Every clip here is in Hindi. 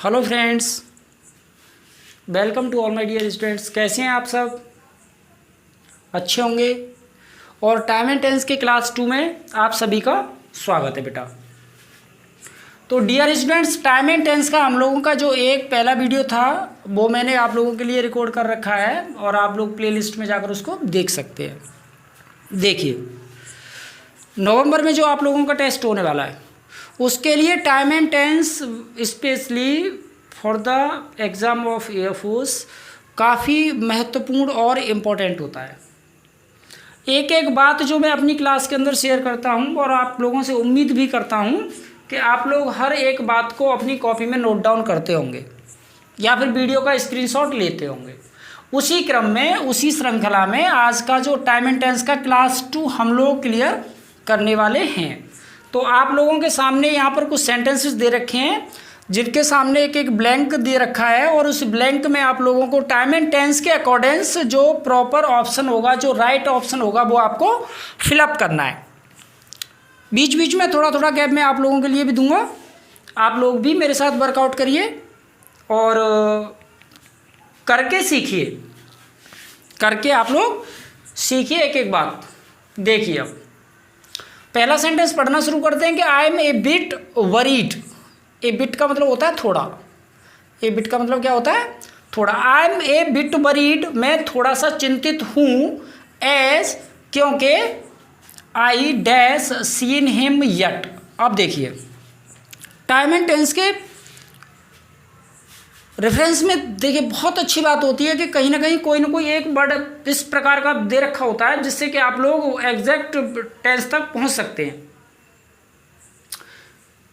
Hello friends, welcome to all my dear students. कैसे हैं आप सब? अच्छे होंगे। और टाइम एंड टेंस के क्लास 2 में आप सभी का स्वागत है बेटा। तो dear students, time and tense का हम लोगों का जो एक पहला वीडियो था वो मैंने आप लोगों के लिए रिकॉर्ड कर रखा है और आप लोग प्लेलिस्ट में जाकर उसको देख सकते हैं। देखिए, नवंबर में जो आप लोगों का टेस्ट होने वाला है उसके लिए time and tense specially for the exam of air force काफ़ी महत्वपूर्ण और इम्पोर्टेंट होता है। एक एक बात जो मैं अपनी क्लास के अंदर शेयर करता हूं और आप लोगों से उम्मीद भी करता हूं कि आप लोग हर एक बात को अपनी कॉपी में नोट डाउन करते होंगे या फिर वीडियो का स्क्रीनशॉट लेते होंगे। उसी क्रम में, उसी श्रृंखला में आज का जो टाइम एंड टेंस का क्लास 2 हम लोग क्लियर करने वाले हैं। तो आप लोगों के सामने यहाँ पर कुछ सेंटेंसेस दे रखे हैं जिनके सामने एक एक ब्लैंक दे रखा है और उस ब्लैंक में आप लोगों को टाइम एंड टेंस के अकॉर्डेंस जो प्रॉपर ऑप्शन होगा, जो राइट ऑप्शन होगा, वो आपको फिलअप करना है। बीच बीच में थोड़ा थोड़ा गैप मैं आप लोगों के लिए भी दूंगा। आप लोग भी मेरे साथ वर्कआउट करिए और करके सीखिए, करके आप लोग सीखिए एक एक बात। देखिए, अब पहला सेंटेंस पढ़ना शुरू करते हैं कि I am a bit worried. A bit का मतलब होता है थोड़ा। ए बिट का मतलब क्या होता है? थोड़ा। I am a bit worried, मैं थोड़ा सा चिंतित हूँ। एज, क्योंकि I dash seen him yet. अब देखिए, टाइम एंड टेंस के रेफरेंस में देखिए बहुत अच्छी बात होती है कि कहीं ना कोई एक वर्ड इस प्रकार का दे रखा होता है जिससे कि आप लोग एग्जैक्ट टेंस तक पहुंच सकते हैं।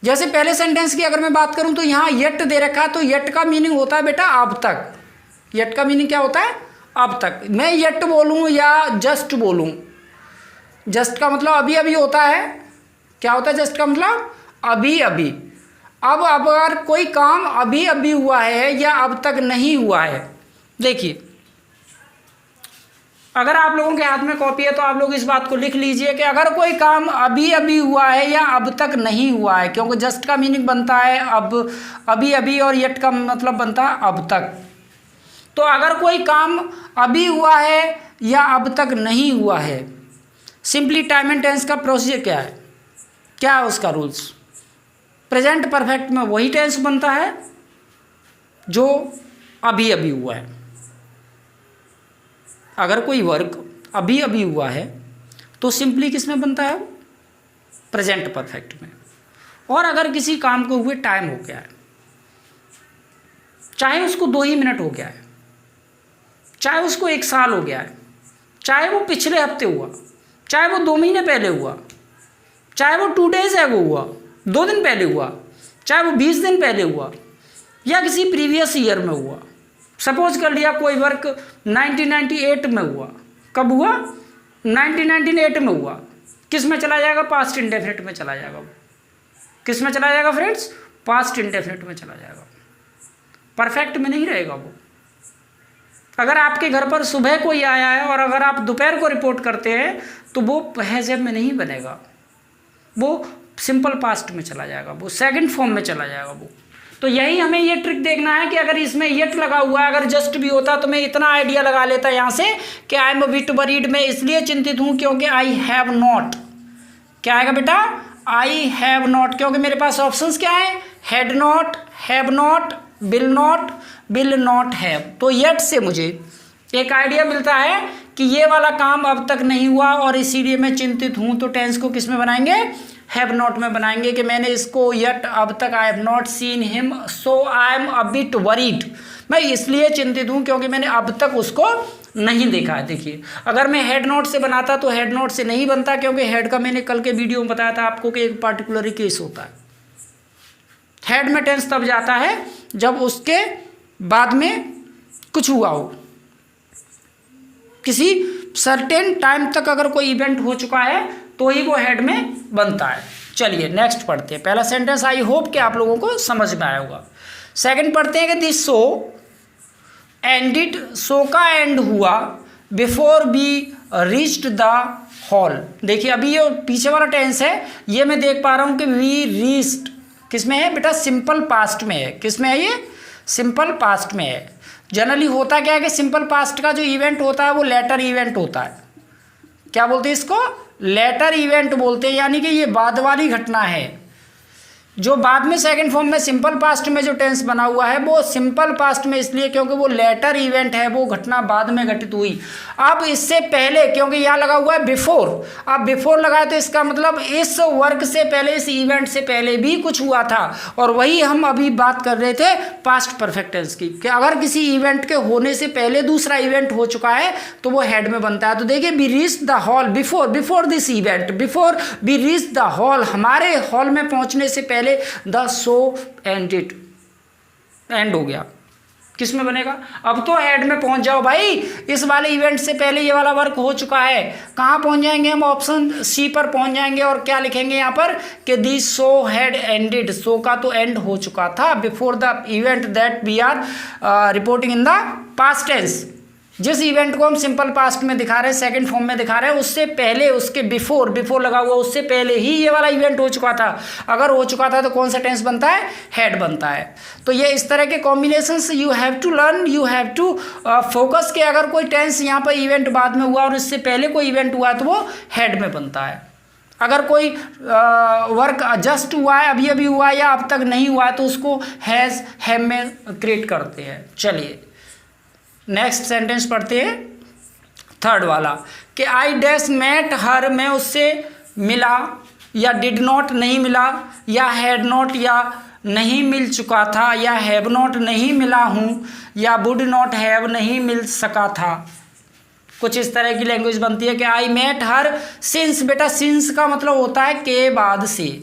जैसे पहले सेंटेंस की अगर मैं बात करूं तो यहाँ यट दे रखा है, तो यट का मीनिंग होता है बेटा अब तक। यट का मीनिंग क्या होता है? अब तक। मैं यट बोलूं या जस्ट बोलूं, जस्ट का मतलब अभी अभी होता है। क्या होता है जस्ट का मतलब? अभी अभी। अब अगर कोई काम अभी अभी हुआ है या अब तक नहीं हुआ है, देखिए, अगर आप लोगों के हाथ में कॉपी है तो आप लोग इस बात को लिख लीजिए कि अगर कोई काम अभी अभी हुआ है या अब तक नहीं हुआ है, क्योंकि जस्ट का मीनिंग बनता है अब, अभी अभी, और यट का मतलब बनता है अब तक। तो अगर कोई काम अभी हुआ है या अब तक नहीं हुआ है, सिंपली टाइम एंड टेंस का प्रोसीजर क्या है, क्या है उसका रूल्स? प्रेजेंट परफेक्ट में वही टेंस बनता है जो अभी अभी हुआ है। अगर कोई वर्क अभी अभी हुआ है तो सिंपली किस में बनता है? प्रेजेंट परफेक्ट में। और अगर किसी काम को हुए टाइम हो गया है, चाहे उसको 2 ही मिनट हो गया है, चाहे उसको 1 साल हो गया है, चाहे वो पिछले हफ्ते हुआ, चाहे वो 2 महीने पहले हुआ, चाहे वो 2 डेज एगो हुआ, 2 दिन पहले हुआ, चाहे वो 20 दिन पहले हुआ या किसी प्रीवियस ईयर में हुआ। सपोज कर लिया कोई वर्क 1998 में हुआ। कब हुआ? 1998 में हुआ। किस में चला जाएगा? पास्ट इंडेफिनिट में चला जाएगा। किस में चला जाएगा फ्रेंड्स? पास्ट इंडेफिनिट में चला जाएगा। परफेक्ट में नहीं रहेगा वो। अगर आपके घर पर सुबह कोई आया है और अगर आप दोपहर को रिपोर्ट करते हैं तो वो हैज़ में नहीं बनेगा, वो सिंपल पास्ट में चला जाएगा, वो सेकंड फॉर्म में चला जाएगा वो। तो यही हमें ये ट्रिक देखना है कि अगर इसमें यट लगा हुआ है, अगर जस्ट भी होता तो मैं इतना आइडिया लगा लेता यहाँ से कि I am a bit worried, मैं इसलिए चिंतित हूँ क्योंकि आई हैव नॉट। क्या आएगा बेटा? आई हैव नॉट, क्योंकि मेरे पास ऑप्शंस क्या है? Had not, have not, will not have. तो यट से मुझे एक आइडिया मिलता है कि ये वाला काम अब तक नहीं हुआ और इसीलिए मैं चिंतित हूँ। तो टेंस को किस में बनाएंगे? हैव नॉट में बनाएंगे कि मैंने इसको यट अब तक आई have not seen him so I am a bit worried, मैं इसलिए चिंतित हूँ क्योंकि मैंने अब तक उसको नहीं देखा है। देखिए, अगर मैं हेड नोट से बनाता तो हेड नोट से नहीं बनता, क्योंकि हेड का मैंने कल के वीडियो में बताया था आपको कि एक पार्टिकुलर ही केस होता है। हेड में टेंस तब जाता है जब उसके बाद में कुछ हुआ हो, किसी सर्टेन टाइम तक अगर कोई इवेंट हो चुका है तो ही वो हेड में बनता है। चलिए नेक्स्ट पढ़ते हैं। पहला सेंटेंस आई होप कि आप लोगों को समझ में आया होगा। सेकंड पढ़ते हैं कि दिस शो एंडिड, शो का एंड हुआ before we reached the hall. देखिए, अभी ये पीछे वाला टेंस है, ये मैं देख पा रहा हूँ कि वी रीच्ड, किस में है बेटा, सिंपल पास्ट में है। किस में है ये, सिंपल पास्ट में है। जनरली होता क्या है कि सिंपल पास्ट का जो इवेंट होता है वो लेटर इवेंट होता है। क्या बोलते हैं इसको, लेटर इवेंट बोलते हैं, यानी कि ये बाद वाली घटना है। जो बाद में सेकंड फॉर्म में सिंपल पास्ट में जो टेंस बना हुआ है वो सिंपल पास्ट में इसलिए क्योंकि वो लेटर इवेंट है, वो घटना बाद में घटित हुई। अब इससे पहले, क्योंकि यहाँ लगा हुआ है बिफोर, अब बिफोर लगा है तो इसका मतलब इस वर्क से पहले, इस इवेंट से पहले भी कुछ हुआ था। और वही हम अभी बात कर रहे थे पास्ट परफेक्ट टेंस की, कि अगर किसी इवेंट के होने से पहले दूसरा इवेंट हो चुका है तो वो हेड में बनता है। तो देखिए, we reach the hall before this event, before we reach the hall, हमारे हॉल में पहुंचने से पहले द शो एंडेड, एंड हो गया। किस में बनेगा, अब तो हेड में पहुंच जाओ भाई, इस वाले इवेंट से पहले ये वाला वर्क हो चुका है। कहाँ पहुंच जाएंगे हम, ऑप्शन सी पर पहुंच जाएंगे। और क्या लिखेंगे यहाँ पर कि the show had ended, show का तो एंड हो चुका था before the event that we are reporting in the past tense. जिस इवेंट को हम सिंपल पास्ट में दिखा रहे हैं, सेकंड फॉर्म में दिखा रहे हैं, उससे पहले, उसके बिफोर लगा हुआ, उससे पहले ही ये वाला इवेंट हो चुका था। अगर हो चुका था तो कौन सा टेंस बनता है, हेड बनता है। तो ये इस तरह के combinations you have to learn, you have to focus कि अगर कोई टेंस यहाँ पर इवेंट बाद में हुआ और इससे पहले कोई इवेंट हुआ तो वो हेड में बनता है। अगर कोई वर्क जस्ट हुआ है, अभी अभी हुआ है या अब तक नहीं हुआ है तो उसको हैज़, हैव में क्रिएट करते हैं। चलिए नेक्स्ट सेंटेंस पढ़ते हैं, थर्ड वाला, कि आई डैश मेट हर, मैं उससे मिला, या डिड नॉट नहीं मिला, या हैड नॉट या नहीं मिल चुका था, या हैव नॉट नहीं मिला हूँ, या वुड नॉट हैव नहीं मिल सका था। कुछ इस तरह की लैंग्वेज बनती है कि आई मेट हर सिंस। बेटा सिंस का मतलब होता है के बाद से,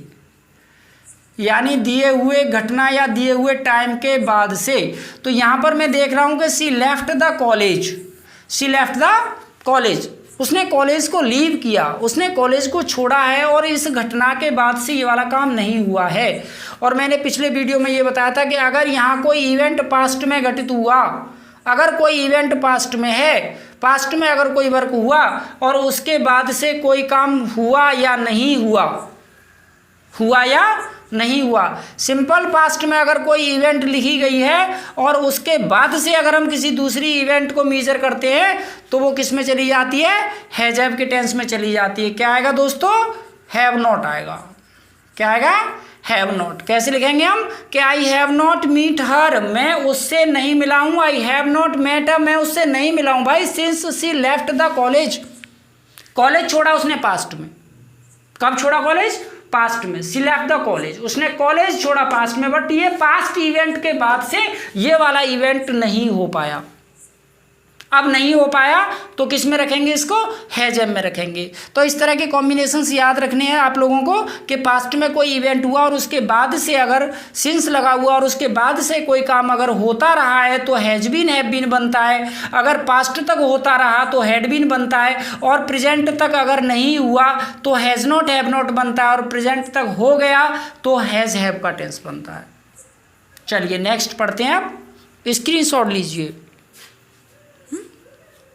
यानी दिए हुए घटना या दिए हुए टाइम के बाद से। तो यहाँ पर मैं देख रहा हूँ कि she left the college, she left the college, उसने कॉलेज को लीव किया, उसने कॉलेज को छोड़ा है और इस घटना के बाद से ये वाला काम नहीं हुआ है। और मैंने पिछले वीडियो में ये बताया था कि अगर यहाँ कोई इवेंट पास्ट में घटित हुआ, अगर कोई इवेंट पास्ट में है, पास्ट में अगर कोई वर्क हुआ और उसके बाद से कोई काम हुआ या नहीं हुआ, हुआ या नहीं हुआ, सिंपल पास्ट में अगर कोई इवेंट लिखी गई है और उसके बाद से अगर हम किसी दूसरी इवेंट को मेजर करते हैं तो वो किस में चली जाती है, हैज हैव के टेंस में चली जाती है। क्या आएगा दोस्तों, हैव नॉट आएगा। क्या आएगा, हैव नॉट। कैसे लिखेंगे हम कि I have not meet her, मैं उससे नहीं मिला हूँ। I have not met her, मैं उससे नहीं मिला हूँ भाई, since she left the college, college छोड़ा उसने पास्ट में। कब छोड़ा कॉलेज, पास्ट में। सी लेफ्ट द कॉलेज, उसने कॉलेज छोड़ा पास्ट में, बट ये पास्ट इवेंट के बाद से ये वाला इवेंट नहीं हो पाया। अब नहीं हो पाया तो किस में रखेंगे इसको, हैज हैव में रखेंगे। तो इस तरह के कॉम्बिनेशंस याद रखने हैं आप लोगों को कि पास्ट में कोई इवेंट हुआ और उसके बाद से अगर सिंस लगा हुआ और उसके बाद से कोई काम अगर होता रहा है तो हैज बीन हैव बीन बनता है। अगर पास्ट तक होता रहा तो हैड बीन बनता है, और प्रेजेंट तक अगर नहीं हुआ तो हैज़ नॉट हैव नॉट बनता है, और प्रेजेंट तक हो गया तो हैज़ हैव का टेंस बनता है। चलिए नेक्स्ट पढ़ते हैं, आप स्क्रीनशॉट लीजिए।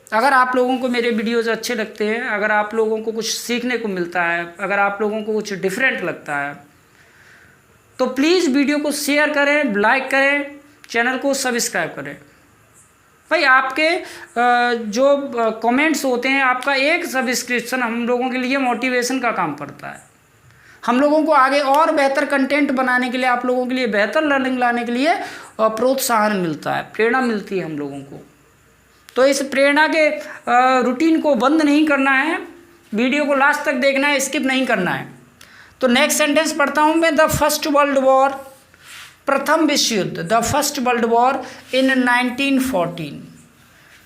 अगर आप लोगों को मेरे वीडियोस अच्छे लगते हैं, अगर आप लोगों को कुछ सीखने को मिलता है, अगर आप लोगों को कुछ डिफरेंट लगता है तो प्लीज़ वीडियो को शेयर करें, लाइक करें, चैनल को सब्सक्राइब करें। भाई आपके जो कमेंट्स होते हैं, आपका एक सब्सक्रिप्शन हम लोगों के लिए मोटिवेशन का काम करता है। हम लोगों को आगे और बेहतर कंटेंट बनाने के लिए, आप लोगों के लिए बेहतर लर्निंग लाने के लिए प्रोत्साहन मिलता है, प्रेरणा मिलती है हम लोगों को। तो इस प्रेरणा के रूटीन को बंद नहीं करना है, वीडियो को लास्ट तक देखना है, स्किप नहीं करना है। तो नेक्स्ट सेंटेंस पढ़ता हूँ मैं, द फर्स्ट वर्ल्ड वॉर, प्रथम विश्व युद्ध, the first world war in 1914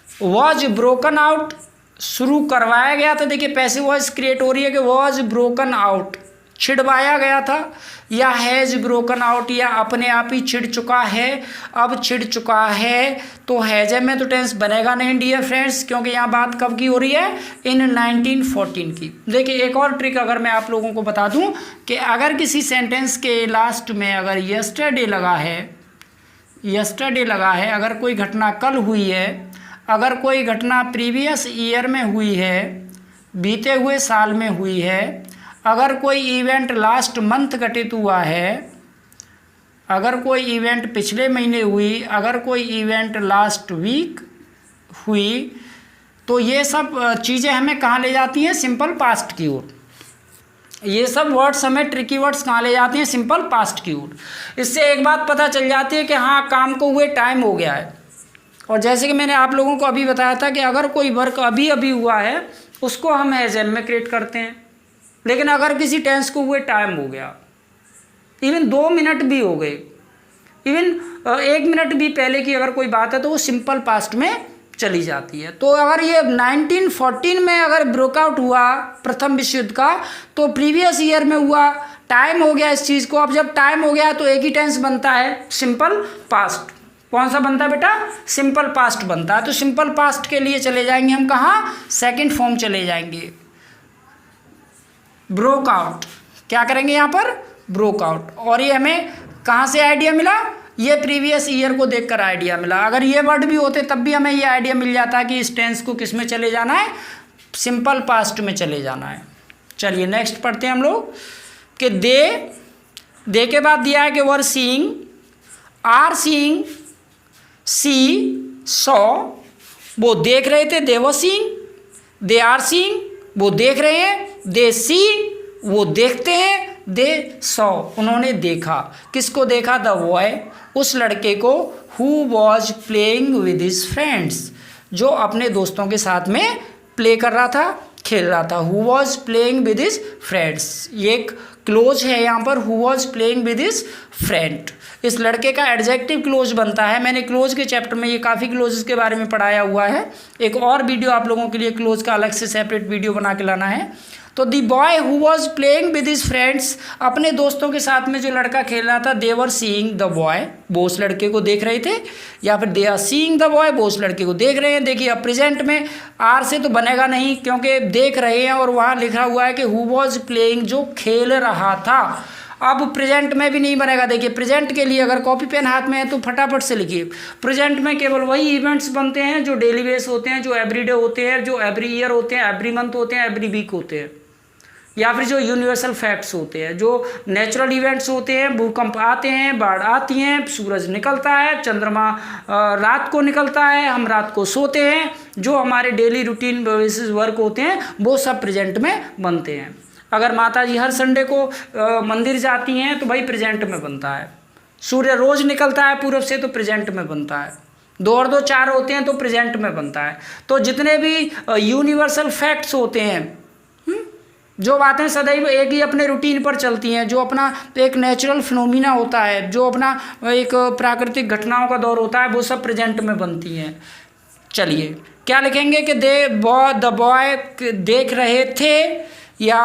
was broken out, शुरू करवाया गया था। देखिए पैसे वॉइस क्रिएट हो रही है कि वॉज ब्रोकन आउट, छिड़वाया गया था, या हैज़ ब्रोकन आउट, या अपने आप ही छिड़ चुका है, अब छिड़ चुका है। तो हैज़ में तो टेंस बनेगा नहीं डियर फ्रेंड्स, क्योंकि यहाँ बात कब की हो रही है, इन 1914 की। देखिए एक और ट्रिक अगर मैं आप लोगों को बता दूं कि अगर किसी सेंटेंस के लास्ट में अगर यस्टरडे लगा है, यस्टरडे लगा है, अगर कोई घटना कल हुई है, अगर कोई घटना प्रीवियस ईयर में हुई है, बीते हुए साल में हुई है, अगर कोई इवेंट लास्ट मंथ घटित हुआ है, अगर कोई इवेंट पिछले महीने हुई, अगर कोई इवेंट लास्ट वीक हुई, तो ये सब चीज़ें हमें कहाँ ले जाती हैं? सिंपल पास्ट की ओर। ये सब वर्ड्स हमें ट्रिकी वर्ड्स कहाँ ले जाती हैं? सिंपल पास्ट की ओर। इससे एक बात पता चल जाती है कि हाँ, काम को हुए टाइम हो गया है। और जैसे कि मैंने आप लोगों को अभी बताया था कि अगर कोई वर्क अभी अभी हुआ है उसको हम हैज़ एम में क्रिएट करते हैं, लेकिन अगर किसी टेंस को हुए टाइम हो गया, इवन 2 मिनट भी हो गए, इवन 1 मिनट भी पहले की अगर कोई बात है तो वो सिंपल पास्ट में चली जाती है। तो अगर ये 1914 में अगर ब्रेकआउट हुआ प्रथम विश्व युद्ध का, तो प्रीवियस ईयर में हुआ, टाइम हो गया इस चीज़ को। अब जब टाइम हो गया तो एक ही टेंस बनता है, सिंपल पास्ट। कौन सा बनता है बेटा? सिंपल पास्ट बनता है। तो सिंपल पास्ट के लिए चले जाएंगे हम कहाँ? सेकंड फॉर्म चले जाएंगे, ब्रोक आउट। क्या करेंगे यहाँ पर? Broke out. और ये हमें कहाँ से आइडिया मिला? ये प्रीवियस ईयर को देखकर आइडिया मिला। अगर ये वर्ड भी होते तब भी हमें ये आइडिया मिल जाता कि इस टेंस को किस में चले जाना है? सिंपल पास्ट में चले जाना है। चलिए नेक्स्ट पढ़ते हैं हम लोग कि दे के बाद दिया है कि were seeing, are seeing, see, saw, वो देख रहे थे, they were seeing, they are seeing, वो देख रहे हैं, दे सी, वो देखते हैं, दे सॉ, उन्होंने देखा। किसको देखा? द बॉय, उस लड़के को, who was playing with his friends, जो अपने दोस्तों के साथ में प्ले कर रहा था, खेल रहा था। Who was playing with his friends, ये एक क्लोज है यहाँ पर, who was playing with his friend. इस लड़के का एडजेक्टिव क्लोज बनता है। मैंने क्लोज के चैप्टर में ये काफ़ी क्लोजेस के बारे में पढ़ाया हुआ है। एक और वीडियो आप लोगों के लिए क्लोज का अलग से सेपरेट वीडियो बना के लाना है। तो दी boy who was playing with his friends, अपने दोस्तों के साथ में जो लड़का खेल रहा था, they were seeing the boy, वो उस लड़के को देख रहे थे, या फिर they are seeing the boy, वो उस लड़के को देख रहे हैं। देखिए अब प्रेजेंट में आर से तो बनेगा नहीं क्योंकि देख रहे हैं और वहाँ लिखा हुआ है कि हु वॉज प्लेइंग, जो खेल रहा था। अब प्रेजेंट में भी नहीं बनेगा। देखिए प्रेजेंट के लिए अगर कॉपी पेन हाथ में है तो फटाफट से लिखिए। प्रेजेंट में केवल वही इवेंट्स बनते हैं जो डेली बेस होते हैं, जो एवरीडे होते हैं, जो एवरी ईयर होते हैं, एवरी मंथ होते हैं, एवरी वीक होते हैं, या फिर जो यूनिवर्सल फैक्ट्स होते हैं, जो नेचुरल इवेंट्स होते हैं। भूकंप आते हैं, बाढ़ आती हैं, सूरज निकलता है, चंद्रमा रात को निकलता है, हम रात को सोते हैं, जो हमारे डेली रूटीन बेसिस वर्क होते हैं वो सब प्रेजेंट में बनते हैं। अगर माता जी हर संडे को मंदिर जाती हैं तो भाई प्रेजेंट में बनता है। सूर्य रोज निकलता है पूरब से तो प्रेजेंट में बनता है। 2 और 2 4 होते हैं तो प्रेजेंट में बनता है। तो जितने भी यूनिवर्सल फैक्ट्स होते हैं, जो बातें सदैव एक ही अपने रूटीन पर चलती हैं, जो अपना एक नेचुरल फिनोमिना होता है, जो अपना एक प्राकृतिक घटनाओं का दौर होता है, वो सब प्रेजेंट में बनती हैं। चलिए क्या लिखेंगे कि द बॉय देख रहे थे या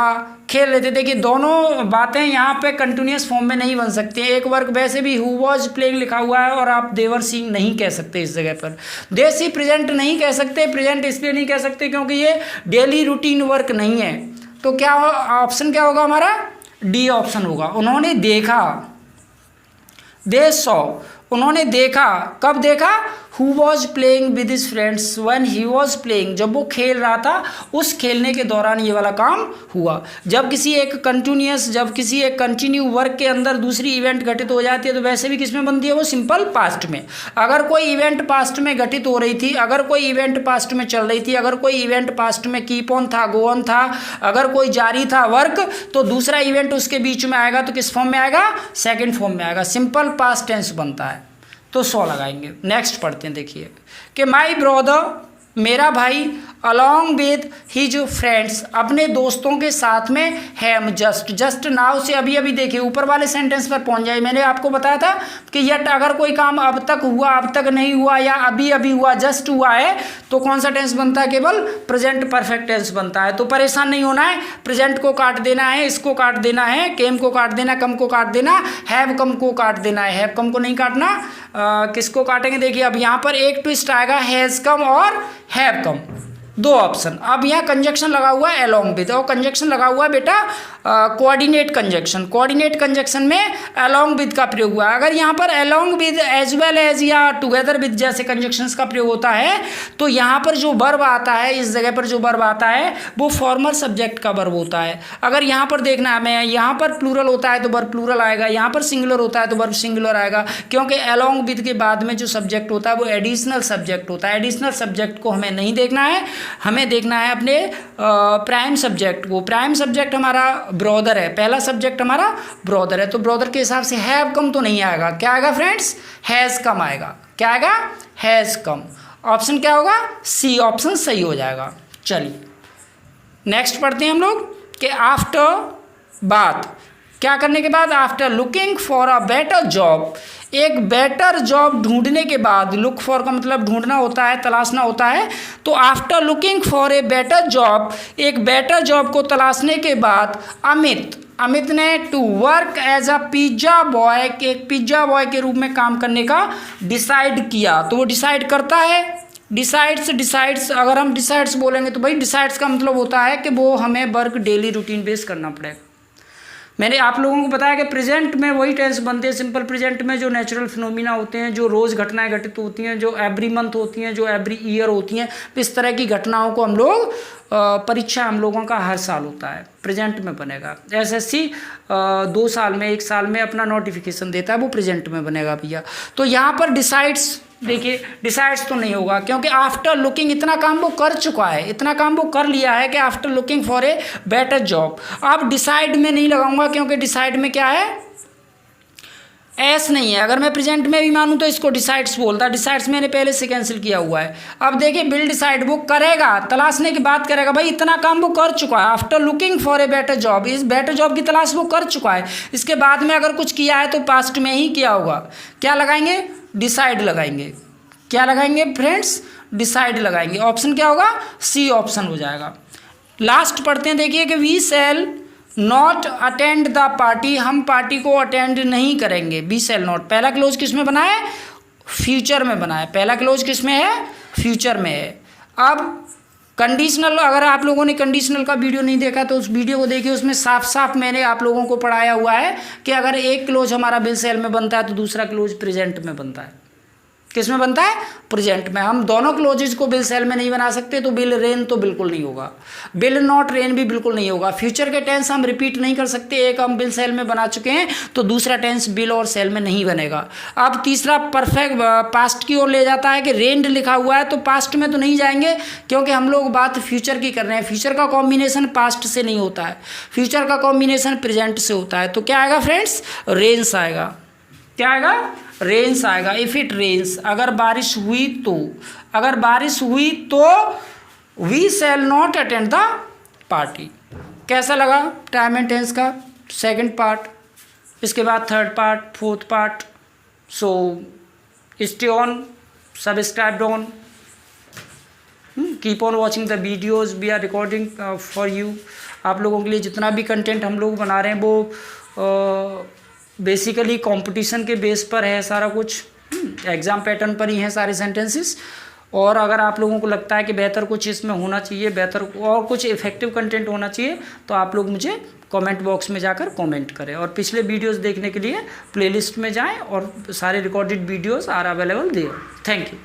खेल रहे थे। देखिए दोनों बातें यहाँ पे कंटिन्यूस फॉर्म में नहीं बन सकती। एक वर्क वैसे भी हु वॉज प्लेइंग लिखा हुआ है और आप देवर सीइंग नहीं कह सकते इस जगह पर। दे सी प्रेजेंट नहीं कह सकते। प्रेजेंट इसलिए नहीं कह सकते क्योंकि ये डेली रूटीन वर्क नहीं है। तो क्या ऑप्शन क्या होगा हमारा? डी ऑप्शन होगा। उन्होंने देखा, दे सॉ, उन्होंने देखा। कब देखा? Who was playing with his friends when he was playing, जब वो खेल रहा था उस खेलने के दौरान ये वाला काम हुआ। जब किसी एक कंटिन्यू वर्क के अंदर दूसरी इवेंट घटित हो जाती है तो वैसे भी किस में बनती है? वो सिंपल पास्ट में। अगर कोई इवेंट पास्ट में घटित हो रही थी, अगर कोई इवेंट पास्ट में चल रही थी, अगर कोई इवेंट पास्ट में कीप ऑन था, गो ऑन था, अगर कोई जारी था वर्क, तो दूसरा इवेंट उसके बीच में आएगा तो किस फॉर्म में आएगा? सेकेंड फॉर्म में आएगा। सिंपल पास्ट टेंस बनता है। तो 100 लगाएंगे। नेक्स्ट पढ़ते हैं। देखिए कि माई ब्रदर, मेरा भाई, अलॉन्ग विद हिज फ्रेंड्स, अपने दोस्तों के साथ में, हैम जस्ट नाउ से अभी अभी देखिए ऊपर वाले सेंटेंस पर पहुंच जाए। मैंने आपको बताया था कि यट अगर कोई काम अब तक हुआ, अब तक नहीं हुआ या अभी अभी हुआ, जस्ट हुआ है, तो कौन सा टेंस बनता है? केवल प्रेजेंट परफेक्ट टेंस बनता है। तो परेशान नहीं होना है। प्रेजेंट को काट देना है, इसको काट देना है, केम को काट देना, कम को काट देना, हैव कम को काट देना है। हैव कम को नहीं काटना। किसको काटेंगे? देखिए अब यहाँ पर एक ट्विस्ट आएगा, हैज़ कम और हैव कम। दो ऑप्शन। अब यहाँ कंजक्शन लगा हुआ है अलोंग विद, और कंजक्शन लगा हुआ है बेटा कोऑर्डिनेट कंजक्शन। कोऑर्डिनेट कंजक्शन में अलोंग विद का प्रयोग हुआ है। अगर यहाँ पर along with, as well as या टुगेदर विद जैसे कंजक्शंस का प्रयोग होता है तो यहाँ पर जो वर्ब आता है, इस जगह पर जो वर्ब आता है वो फॉर्मल सब्जेक्ट का वर्ब होता है। अगर यहाँ पर देखना हमें, यहाँ पर प्लूरल होता है तो वर्ब प्लूरल आएगा, यहाँ पर सिंगुलर होता है तो वर्ब सिंगुलर आएगा, क्योंकि अलोंग विद के बाद में जो सब्जेक्ट होता है वो एडिशनल सब्जेक्ट होता है। एडिशनल सब्जेक्ट को हमें नहीं देखना है, हमें देखना है अपने प्राइम सब्जेक्ट को। प्राइम सब्जेक्ट हमारा ब्रदर है, पहला सब्जेक्ट हमारा ब्रदर है, तो ब्रदर के हिसाब से हैव कम तो नहीं आएगा, क्या आएगा फ्रेंड्स, हैज़ कम आएगा। क्या आएगा, हैज़ कम। ऑप्शन क्या होगा, सी ऑप्शन सही हो जाएगा। चलिए नेक्स्ट पढ़ते हैं हम लोग कि आफ्टर बात, क्या करने के बाद, after looking for a better job, एक बेटर जॉब ढूंढने के बाद, लुक फॉर का मतलब ढूंढना होता है, तलाशना होता है, तो after looking for a better job, एक बेटर जॉब को तलाशने के बाद अमित ने to work as a pizza boy, एक पिज्ज़ा बॉय के रूप में काम करने का डिसाइड किया। तो वो डिसाइड करता है, डिसाइड्स अगर हम डिसाइड्स बोलेंगे तो भाई डिसाइड्स का मतलब होता है कि वो हमें वर्क डेली रूटीन बेस करना पड़ेगा। मैंने आप लोगों को बताया कि प्रेजेंट में वही टेंस बनते हैं, सिंपल प्रेजेंट में जो नेचुरल फिनोमिना होते हैं, जो रोज़ घटनाएं घटित होती हैं, जो एवरी मंथ होती हैं, जो एवरी ईयर होती हैं, इस तरह की घटनाओं को हम लोग परीक्षा हम लोगों का हर साल होता है, प्रेजेंट में बनेगा। एसएससी 2 साल में, 1 साल में अपना नोटिफिकेशन देता है, वो प्रेजेंट में बनेगा भैया। तो यहाँ पर डिसाइड्स, देखिए डिसाइड्स तो नहीं होगा, क्योंकि आफ्टर लुकिंग इतना काम वो कर चुका है, इतना काम वो कर लिया है कि after looking for a better job. अब डिसाइड में नहीं लगाऊंगा, क्योंकि डिसाइड में क्या है, एस नहीं है। अगर मैं प्रेजेंट में भी मानूं तो इसको डिसाइड्स बोलता, डिसाइड्स मैंने पहले से कैंसिल किया हुआ है। अब देखिए विल डिसाइड, वो करेगा, तलाशने की बात करेगा, भाई इतना काम वो कर चुका है। After looking for a better job, इस बेटर जॉब की तलाश वो कर चुका है। इसके बाद में अगर कुछ किया है तो पास्ट में ही किया होगा। क्या लगाएंगे, डिसाइड लगाएंगे। क्या लगाएंगे फ्रेंड्स, डिसाइड लगाएंगे। ऑप्शन क्या होगा, सी ऑप्शन हो जाएगा। लास्ट पढ़ते हैं, देखिए कि we shall not attend the party, हम पार्टी को अटेंड नहीं करेंगे। वी शैल नॉट, पहला क्लोज किस में बना है, फ्यूचर में बना है। पहला क्लोज किस में है, फ्यूचर में है। अब कंडीशनल, अगर आप लोगों ने कंडीशनल का वीडियो नहीं देखा तो उस वीडियो को देखिए, उसमें साफ साफ मैंने आप लोगों को पढ़ाया हुआ है कि अगर एक क्लोज हमारा विल शैल में बनता है तो दूसरा क्लोज प्रेजेंट में बनता है। किस में बनता है, प्रेजेंट में। हम दोनों क्लोजेज को विल शैल में नहीं बना सकते, तो विल रेन तो बिल्कुल नहीं होगा, विल नॉट रेन भी बिल्कुल नहीं होगा। फ्यूचर के टेंस हम रिपीट नहीं कर सकते, एक हम विल शैल में बना चुके हैं तो दूसरा टेंस विल और शैल में नहीं बनेगा। अब तीसरा परफेक्ट पास्ट की ओर ले जाता है कि रेन्ड लिखा हुआ है, तो पास्ट में तो नहीं जाएंगे, क्योंकि हम लोग बात फ्यूचर की कर रहे हैं। फ्यूचर का कॉम्बिनेशन पास्ट से नहीं होता है, फ्यूचर का कॉम्बिनेशन प्रेजेंट से होता है। तो क्या आएगा फ्रेंड्स, रेन्स आएगा। क्या आएगा, रेन्स आएगा। इफ़ इट रेन्स, अगर बारिश हुई तो, अगर बारिश हुई तो we shall not attend the party. कैसा लगा टाइम एंड टेंस का सेकंड पार्ट, इसके बाद third part, fourth part. So stay on, subscribe on, keep on watching the videos we are recording for you. आप लोगों के लिए जितना भी कंटेंट हम लोग बना रहे हैं वो बेसिकली कंपटीशन के बेस पर है सारा कुछ, एग्ज़ाम पैटर्न पर ही हैं सारे सेंटेंसेस। और अगर आप लोगों को लगता है कि बेहतर कुछ इसमें होना चाहिए, बेहतर और कुछ इफेक्टिव कंटेंट होना चाहिए, तो आप लोग मुझे कमेंट बॉक्स में जाकर कमेंट करें। और पिछले वीडियोस देखने के लिए प्लेलिस्ट में जाएं और सारे recorded videos are available there. Thank you.